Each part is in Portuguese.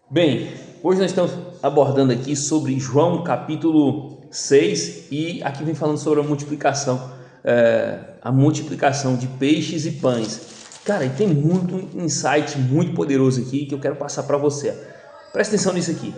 Bem, hoje nós estamos abordando aqui sobre João capítulo 6 e aqui vem falando sobre a multiplicação de peixes e pães. Cara, e tem muito insight muito poderoso aqui que eu quero passar para você. Presta atenção nisso aqui.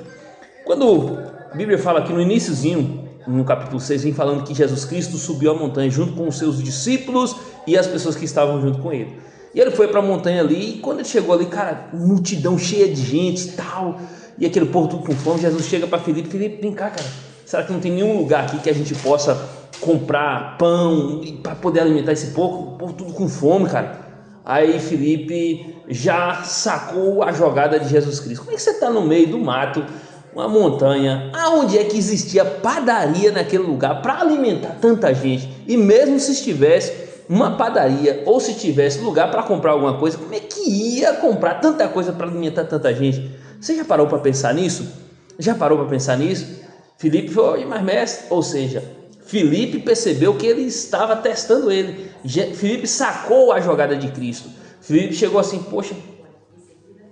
Quando a Bíblia fala aqui no iniciozinho, no capítulo 6, vem falando que Jesus Cristo subiu a montanha junto com os seus discípulos e as pessoas que estavam junto com ele. E ele foi para a montanha ali, e quando ele chegou ali, cara, multidão cheia de gente e tal, e aquele povo tudo com fome. Jesus chega para Filipe: Filipe, vem cá, cara, será que não tem nenhum lugar aqui que a gente possa comprar pão para poder alimentar esse povo? O povo tudo com fome, cara. Aí Filipe já sacou a jogada de Jesus Cristo. Como é que você está no meio do mato, uma montanha, aonde é que existia padaria naquele lugar para alimentar tanta gente? E mesmo se estivesse uma padaria ou se tivesse lugar para comprar alguma coisa, como é que ia comprar tanta coisa para alimentar tanta gente? Você já parou para pensar nisso? Já parou para pensar nisso? Filipe foi, mas mestre, ou seja, Filipe percebeu que ele estava testando ele. Filipe sacou a jogada de Cristo. Filipe chegou assim: poxa,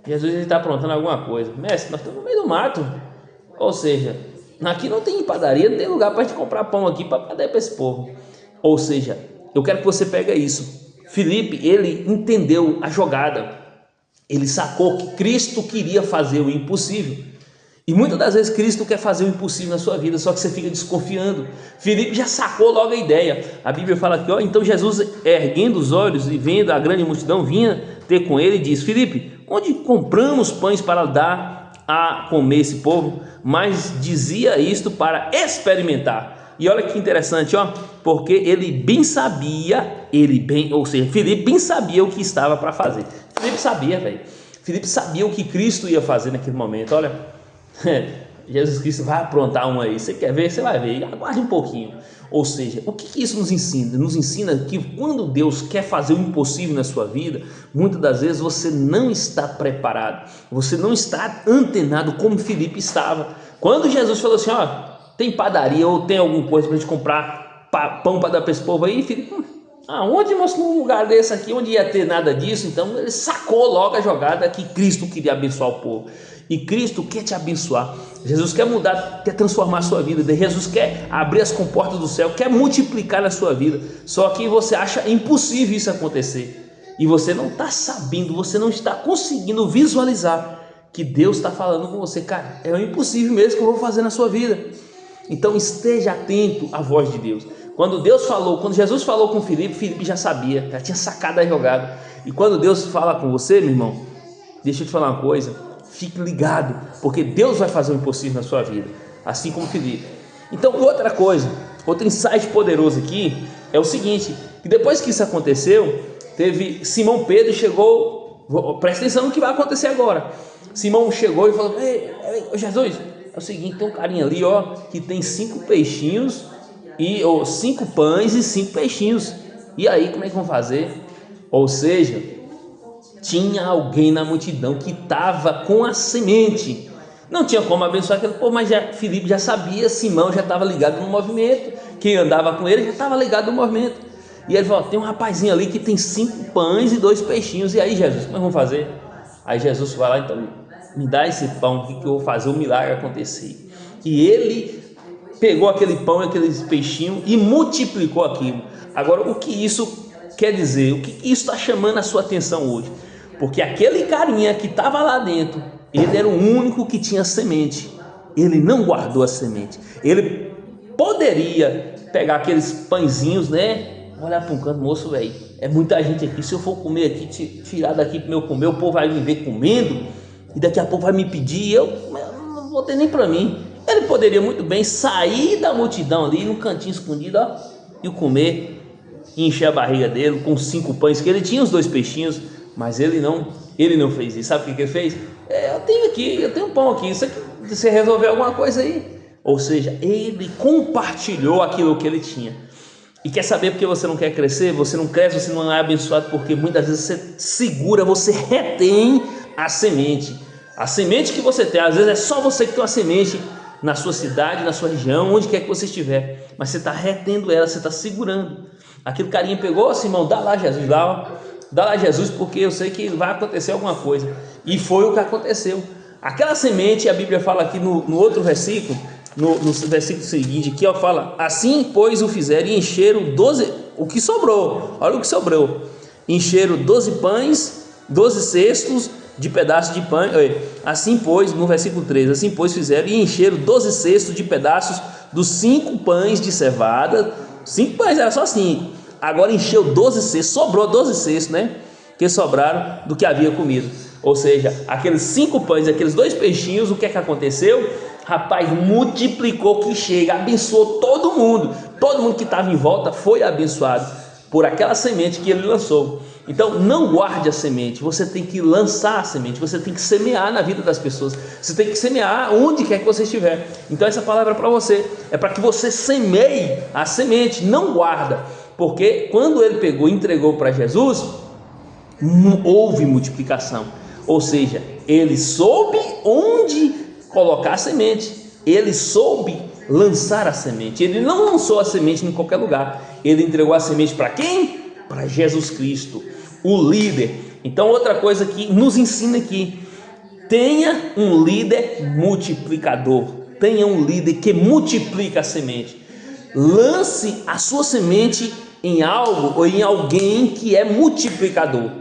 Jesus está aprontando alguma coisa. Mestre, nós estamos no meio do mato. Ou seja, aqui não tem padaria, não tem lugar para a gente comprar pão aqui para dar para esse povo. Ou seja, eu quero que você pegue isso. Filipe, ele entendeu a jogada. Ele sacou que Cristo queria fazer o impossível. E muitas das vezes Cristo quer fazer o impossível na sua vida, só que você fica desconfiando. Filipe já sacou logo a ideia. A Bíblia fala aqui, ó, então Jesus, erguendo os olhos e vendo a grande multidão, vinha ter com ele e diz: Filipe, onde compramos pães para dar a comer esse povo? Mas dizia isto para experimentar. E olha que interessante, ó, porque ele bem sabia, ou seja, Filipe bem sabia o que estava para fazer. Filipe sabia, velho. Filipe sabia o que Cristo ia fazer naquele momento. Olha, Jesus Cristo vai aprontar um aí. Você quer ver? Você vai ver. Aguarde um pouquinho. Ou seja, o que isso nos ensina? Nos ensina que quando Deus quer fazer o impossível na sua vida, muitas das vezes você não está preparado, você não está antenado como Filipe estava. Quando Jesus falou assim: ó, tem padaria ou tem alguma coisa para a gente comprar pão para dar para esse povo aí, Filipe, aonde, moço, num lugar desse aqui, onde ia ter nada disso? Então ele sacou logo a jogada que Cristo queria abençoar o povo. E Cristo quer te abençoar. Jesus quer mudar, quer transformar a sua vida. Jesus quer abrir as comportas do céu, quer multiplicar na sua vida. Só que você acha impossível isso acontecer. E você não está sabendo, você não está conseguindo visualizar que Deus está falando com você. Cara, é o impossível mesmo que eu vou fazer na sua vida. Então esteja atento à voz de Deus. Quando Jesus falou com Filipe, Filipe já sabia, já tinha sacado a jogada. E quando Deus fala com você, meu irmão, deixa eu te falar uma coisa: fique ligado, porque Deus vai fazer o impossível na sua vida, assim como Filipe. Então, outra coisa, outro insight poderoso aqui é o seguinte: que depois que isso aconteceu, teve Simão Pedro chegou. Presta atenção no que vai acontecer agora. Simão chegou e falou: ei, Jesus, é o seguinte, tem um carinha ali, ó, que tem 5 peixinhos ou 5 pães e 5 peixinhos. E aí, como é que vão fazer? Ou seja, tinha alguém na multidão que estava com a semente. Não tinha como abençoar aquele povo, mas Filipe já sabia, Simão já estava ligado no movimento, quem andava com ele já estava ligado no movimento. E ele falou: tem um rapazinho ali que tem 5 pães e 2 peixinhos. E aí, Jesus, como é que vamos fazer? Aí Jesus vai lá: então me dá esse pão que eu vou fazer o milagre acontecer. E ele pegou aquele pão e aqueles peixinhos e multiplicou aquilo. Agora, o que isso quer dizer? O que isso está chamando a sua atenção hoje? Porque aquele carinha que estava lá dentro, ele era o único que tinha semente. Ele não guardou a semente. Ele poderia pegar aqueles pãezinhos, né? Olhar para um canto: moço, velho, é muita gente aqui. Se eu for comer aqui, tirar daqui para eu comer, o povo vai me ver comendo e daqui a pouco vai me pedir. Eu não vou ter nem para mim. Ele poderia muito bem sair da multidão ali, num cantinho escondido, ó, e comer, e encher a barriga dele com 5 pães, que ele tinha, os 2 peixinhos. Mas ele não fez isso. Sabe o que ele fez? Eu tenho um pão aqui, isso aqui, você resolveu alguma coisa aí? Ou seja, ele compartilhou aquilo que ele tinha. E quer saber por que você não quer crescer? Você não cresce, você não é abençoado, porque muitas vezes você segura, você retém a semente. A semente que você tem, às vezes é só você que tem uma semente na sua cidade, na sua região, onde quer que você estiver, mas você está retendo ela, você está segurando. Aquele carinha pegou: Simão, dá lá Jesus, dá lá Jesus, porque eu sei que vai acontecer alguma coisa. E foi o que aconteceu. Aquela semente, a Bíblia fala aqui no outro versículo, no versículo seguinte, aqui, ó, fala: assim, pois, o fizeram e encheram 12, o que sobrou, olha o que sobrou, encheram 12 pães, 12 cestos de pedaços de pão. Assim, pois, no versículo 13, assim, pois, fizeram e encheram 12 cestos de pedaços dos 5 pães de cevada. 5 pães, era só 5, agora encheu 12 cestos, sobrou 12 cestos, né, que sobraram do que havia comido. Ou seja, aqueles 5 pães, aqueles 2 peixinhos, o que é que aconteceu? Rapaz, multiplicou que chega, abençoou todo mundo que estava em volta foi abençoado por aquela semente que ele lançou. Então não guarde a semente, você tem que lançar a semente, você tem que semear na vida das pessoas, você tem que semear onde quer que você estiver. Então essa palavra é para você, é para que você semeie a semente, não guarda, porque quando ele pegou e entregou para Jesus, houve multiplicação, ou seja, ele soube onde colocar a semente, ele soube lançar a semente. Ele não lançou a semente em qualquer lugar, ele entregou a semente para quem? Para Jesus Cristo, o líder. Então outra coisa que nos ensina aqui: tenha um líder multiplicador, tenha um líder que multiplica a semente. Lance a sua semente em algo ou em alguém que é multiplicador,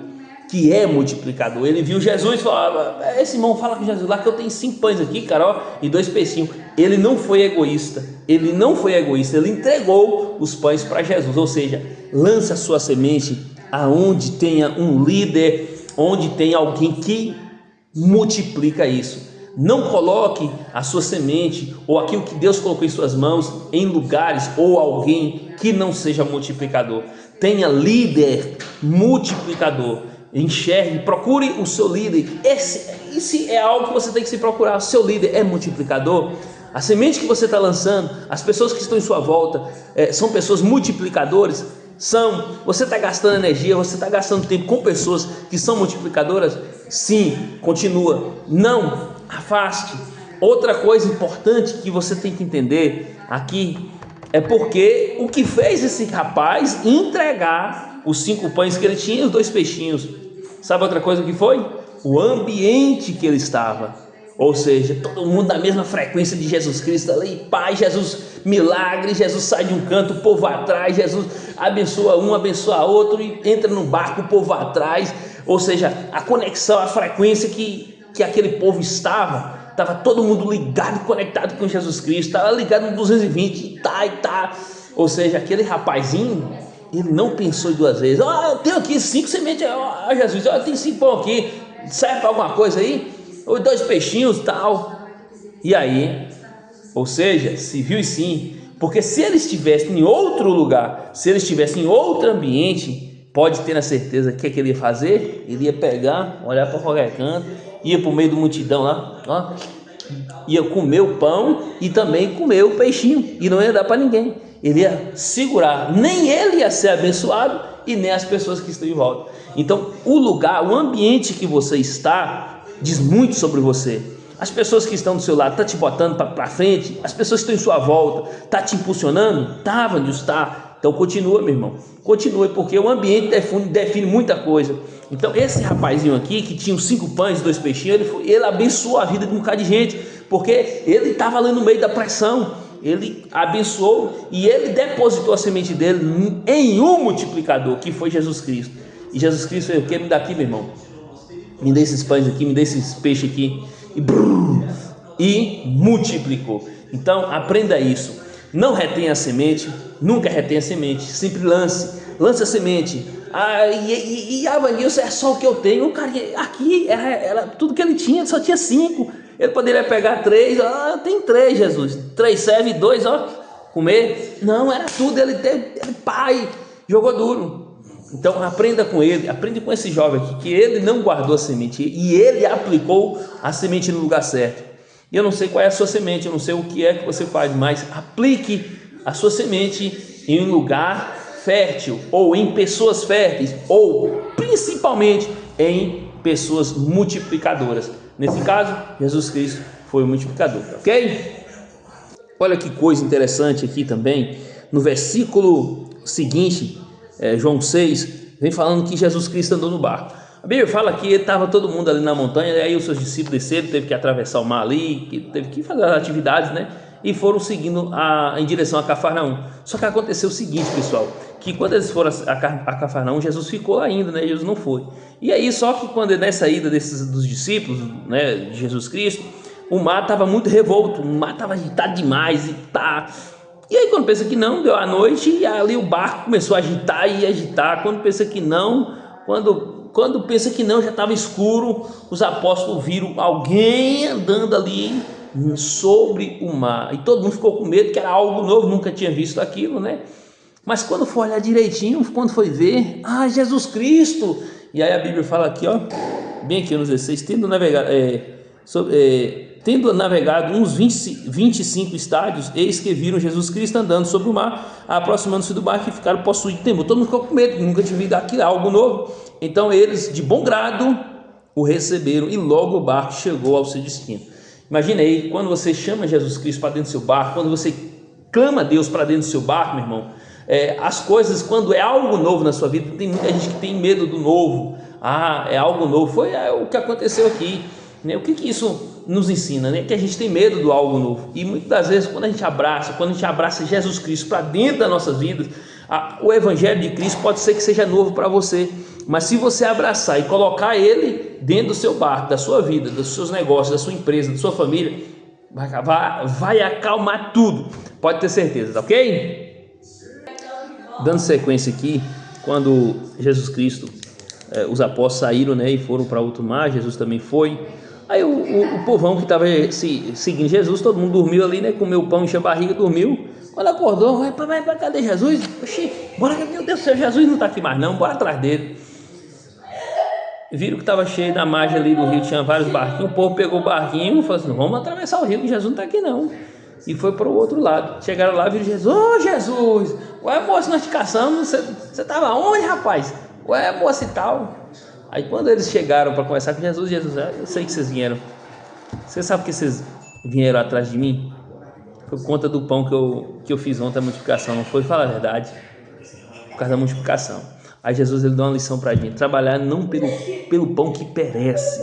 Ele viu Jesus e falou: esse irmão fala com Jesus lá que eu tenho 5 pães aqui, cara, ó, e 2 peixinhos. Ele não foi egoísta, ele entregou os pães para Jesus. Ou seja, lance a sua semente aonde tenha um líder, onde tenha alguém que multiplica isso. Não coloque a sua semente ou aquilo que Deus colocou em suas mãos em lugares ou alguém que não seja multiplicador. Tenha líder multiplicador. Enxergue, procure o seu líder. Esse é algo que você tem que se procurar. O seu líder é multiplicador. A semente que você está lançando, as pessoas que estão em sua volta, são pessoas multiplicadores? Você está gastando energia, você está gastando tempo com pessoas que são multiplicadoras? Sim, continua, não afaste. Outra coisa importante que você tem que entender aqui é porque o que fez esse rapaz entregar os 5 pães que ele tinha e os 2 peixinhos, sabe outra coisa que foi? O ambiente que ele estava. Ou seja, todo mundo da mesma frequência de Jesus Cristo ali, Pai, Jesus, milagre, Jesus sai de um canto, o povo atrás, Jesus abençoa um, abençoa outro, e entra no barco, o povo atrás. Ou seja, a conexão, a frequência que aquele povo estava todo mundo ligado, conectado com Jesus Cristo, estava ligado no 220, e tá. Ou seja, aquele rapazinho, ele não pensou 2 vezes: eu tenho aqui 5 sementes, Jesus, eu tenho 5 pão aqui, serve para alguma coisa aí? Ou 2 peixinhos, tal. E aí, ou seja, se viu sim, porque se ele estivesse em outro lugar, se ele estivesse em outro ambiente, pode ter a certeza que ele ia fazer? Ele ia pegar, olhar para qualquer canto, ia para o meio da multidão lá, ó, ia comer o pão e também comer o peixinho, e não ia dar para ninguém. Ele ia segurar, nem ele ia ser abençoado e nem as pessoas que estão em volta. Então o lugar, o ambiente que você está diz muito sobre você. As pessoas que estão do seu lado estão te botando para frente, as pessoas que estão em sua volta estão te impulsionando, Vanilson, está. Então continua, meu irmão, continue, porque o ambiente define muita coisa. Então esse rapazinho aqui que tinha os 5 pães e 2 peixinhos, ele abençoou a vida de um bocado de gente, porque ele estava ali no meio da pressão, ele abençoou e ele depositou a semente dele em um multiplicador, que foi Jesus Cristo. E Jesus Cristo fez o que? Me dá aqui, meu irmão, me dê esses pães aqui, me dê esses peixes aqui, e multiplicou. Então aprenda isso, não retenha a semente, nunca retenha a semente, sempre lance a semente. Vanilson, é só o que eu tenho. O cara aqui era tudo que ele tinha, só tinha 5, ele poderia pegar 3, tem 3, Jesus, 3 serve, 2, comer. Não, era tudo, ele pai, jogou duro. Então aprenda com ele, aprende com esse jovem aqui, que ele não guardou a semente e ele aplicou a semente no lugar certo. E eu não sei qual é a sua semente, eu não sei o que é que você faz, mas aplique a sua semente em um lugar fértil, ou em pessoas férteis, ou principalmente em pessoas multiplicadoras. Nesse caso, Jesus Cristo foi o multiplicador, ok? Olha que coisa interessante aqui também, no versículo seguinte, João 6, vem falando que Jesus Cristo andou no barco. A Bíblia fala que estava todo mundo ali na montanha, e aí os seus discípulos desceram, teve que atravessar o mar ali, que teve que fazer as atividades, né? E foram seguindo em direção a Cafarnaum. Só que aconteceu o seguinte, pessoal, que quando eles foram a Cafarnaum, Jesus ficou lá ainda, né? Jesus não foi. E aí, só que quando nessa ida dos discípulos, né, de Jesus Cristo, o mar estava muito revolto, o mar estava agitado demais E aí quando pensa que não, deu a noite e ali o barco começou a agitar e agitar. Quando pensa que não, quando pensa que não, já estava escuro, os apóstolos viram alguém andando ali sobre o mar. E todo mundo ficou com medo, que era algo novo, nunca tinha visto aquilo, né? Mas quando foi olhar direitinho, quando foi ver, Jesus Cristo! E aí a Bíblia fala aqui, ó, bem aqui no 16, tendo navegado uns 25 estádios, eis que viram Jesus Cristo andando sobre o mar, aproximando-se do barco e ficaram possuídos de temor. Todo mundo ficou com medo, nunca tinha visto aquilo, algo novo. Então eles, de bom grado, o receberam e logo o barco chegou ao seu destino. Imagina aí, quando você chama Jesus Cristo para dentro do seu barco, quando você clama a Deus para dentro do seu barco, meu irmão, as coisas, quando é algo novo na sua vida, tem muita gente que tem medo do novo. É algo novo. Foi o que aconteceu aqui, né? O que isso nos ensina, né? Que a gente tem medo do algo novo. E muitas das vezes, quando a gente abraça Jesus Cristo para dentro das nossas vidas, o Evangelho de Cristo pode ser que seja novo para você, mas se você abraçar e colocar ele dentro do seu barco, da sua vida, dos seus negócios, da sua empresa, da sua família, vai acalmar tudo, pode ter certeza, tá ok? Dando sequência aqui, quando Jesus Cristo, os apóstolos saíram, né, e foram para outro mar, Jesus também foi. Aí o povão que estava seguindo Jesus, todo mundo dormiu ali, né, comeu pão, encheu a barriga, dormiu. Quando acordou, cadê Jesus? Oxi, bora, meu Deus do céu, Jesus não está aqui mais não, bora atrás dele. Viram que estava cheio da margem ali do rio, tinha vários barquinhos, o povo pegou o barquinho e falou assim, vamos atravessar o rio, que Jesus não está aqui não. E foi para o outro lado. Chegaram lá, viram Jesus, Jesus, ué moço, nós te caçamos, você estava onde, rapaz? Ué moço e tal. Aí quando eles chegaram para conversar com Jesus, eu sei que vocês vieram. Você sabe que vocês vieram atrás de mim? Foi por conta do pão que eu fiz ontem, a multiplicação, não foi? Fala a verdade. Por causa da multiplicação. Aí Jesus ele dá uma lição para a gente: trabalhar não pelo pão que perece,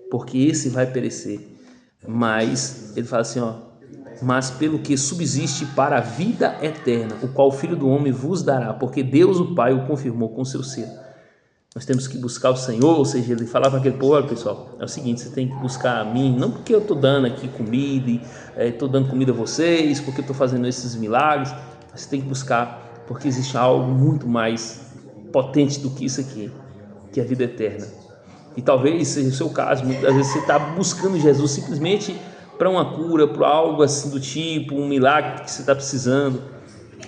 porque esse vai perecer, mas ele fala assim, mas pelo que subsiste para a vida eterna, o qual o Filho do Homem vos dará, porque Deus o Pai o confirmou com seu selo. Nós temos que buscar o Senhor, ou seja, ele falava para aquele povo: olha pessoal, é o seguinte, você tem que buscar a mim, não porque eu estou dando aqui comida, estou dando comida a vocês, porque eu estou fazendo esses milagres, mas você tem que buscar, porque existe algo muito mais potente do que isso aqui, que é a vida eterna. E talvez seja o seu caso, muitas vezes você está buscando Jesus simplesmente para uma cura, para algo assim do tipo, um milagre que você está precisando,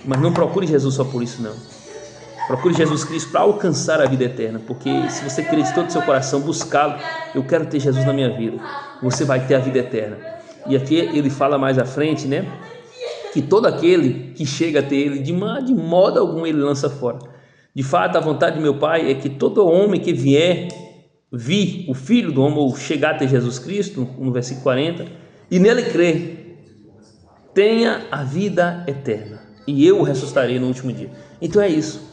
mas não procure Jesus só por isso não. Procure Jesus Cristo para alcançar a vida eterna, porque se você crer de todo o seu coração, buscá-lo, eu quero ter Jesus na minha vida, você vai ter a vida eterna. E aqui ele fala mais à frente, né, que todo aquele que chega a ter ele, de modo algum ele lança fora. De fato, a vontade de meu Pai é que todo homem que vier vir o Filho do Homem, ou chegar a ter Jesus Cristo, no versículo 40, e nele crer, tenha a vida eterna, e eu o ressuscitarei no último dia. Então é isso.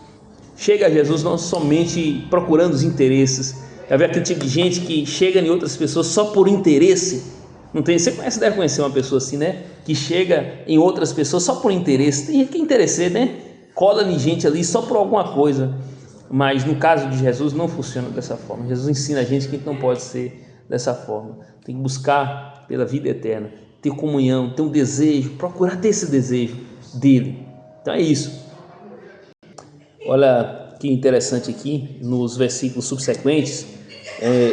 Chega a Jesus não somente procurando os interesses. Já vê aquele tipo de gente que chega em outras pessoas só por interesse? Não tem? Você deve conhecer uma pessoa assim, né? Que chega em outras pessoas só por interesse. Tem gente que é interesseiro, né? Cola em gente ali só por alguma coisa. Mas no caso de Jesus não funciona dessa forma. Jesus ensina a gente que não pode ser dessa forma. Tem que buscar pela vida eterna, ter comunhão, ter um desejo, procurar ter esse desejo dele. Então é isso. Olha que interessante aqui nos versículos subsequentes,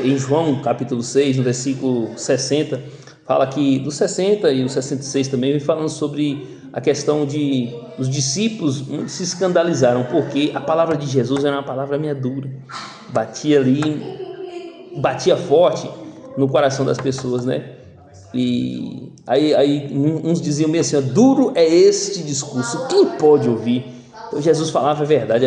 em João capítulo 6, no versículo 60, fala que do 60 e o 66 também vem falando sobre a questão de os discípulos se escandalizaram, porque a palavra de Jesus era uma palavra meio dura, batia forte no coração das pessoas, né? E aí uns diziam meio assim, duro é este discurso, quem pode ouvir? Então Jesus falava a verdade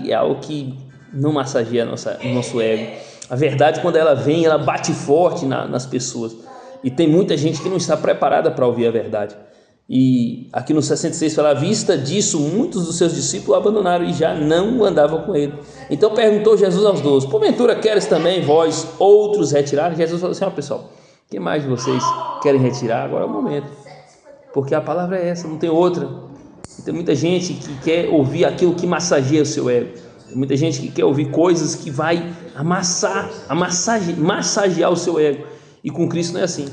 é algo que não massageia o nosso ego. A verdade, quando ela vem, ela bate forte nas pessoas, e tem muita gente que não está preparada para ouvir a verdade. E aqui no 66 fala: à vista disso, muitos dos seus discípulos o abandonaram e já não andavam com ele. Então perguntou Jesus aos 12: porventura queres também vós outros retirar? Jesus falou assim: ó pessoal, quem mais de vocês querem retirar? Agora é o momento, porque a palavra é essa, não tem outra. E tem muita gente que quer ouvir aquilo que massageia o seu ego. Tem muita gente que quer ouvir coisas que vai massagear o seu ego. E com Cristo não é assim.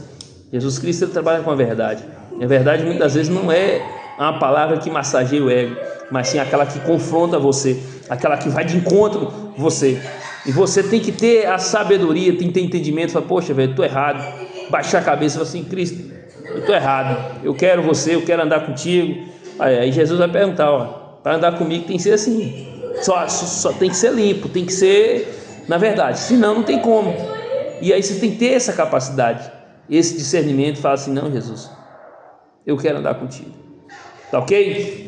Jesus Cristo, ele trabalha com a verdade. E a verdade muitas vezes não é uma palavra que massageia o ego, mas sim aquela que confronta você, aquela que vai de encontro você. E você tem que ter a sabedoria, tem que ter entendimento. Falar: poxa, velho, estou errado. Baixar a cabeça e falar assim: Cristo, eu estou errado, eu quero você, eu quero andar contigo. Aí Jesus vai perguntar: ó, para andar comigo tem que ser assim, só tem que ser limpo, tem que ser na verdade, senão não tem como. E aí você tem que ter essa capacidade, esse discernimento. Fala assim: não, Jesus, eu quero andar contigo, tá ok?